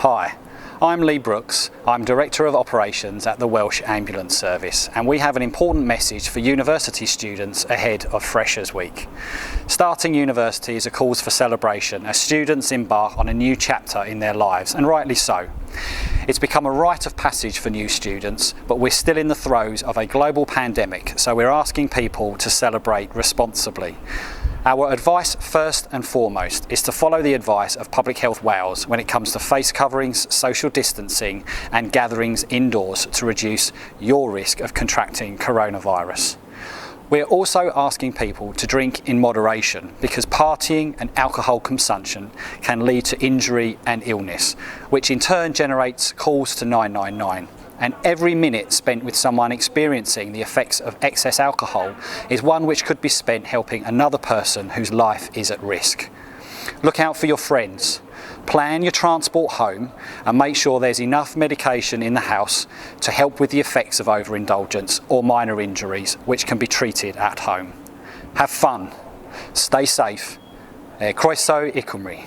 Hi, I'm Lee Brooks. I'm Director of Operations at the Welsh Ambulance Service, and we have an important message for university students ahead of Freshers Week. Starting university is a cause for celebration as students embark on a new chapter in their lives, and rightly so. It's become a rite of passage for new students, but we're still in the throes of a global pandemic, so we're asking people to celebrate responsibly. Our advice first and foremost is to follow the advice of Public Health Wales when it comes to face coverings, social distancing and gatherings indoors to reduce your risk of contracting coronavirus. We're also asking people to drink in moderation because partying and alcohol consumption can lead to injury and illness, which in turn generates calls to 999. And every minute spent with someone experiencing the effects of excess alcohol is one which could be spent helping another person whose life is at risk. Look out for your friends. Plan your transport home and make sure there's enough medication in the house to help with the effects of overindulgence or minor injuries which can be treated at home. Have fun. Stay safe. Croeso I Cymru.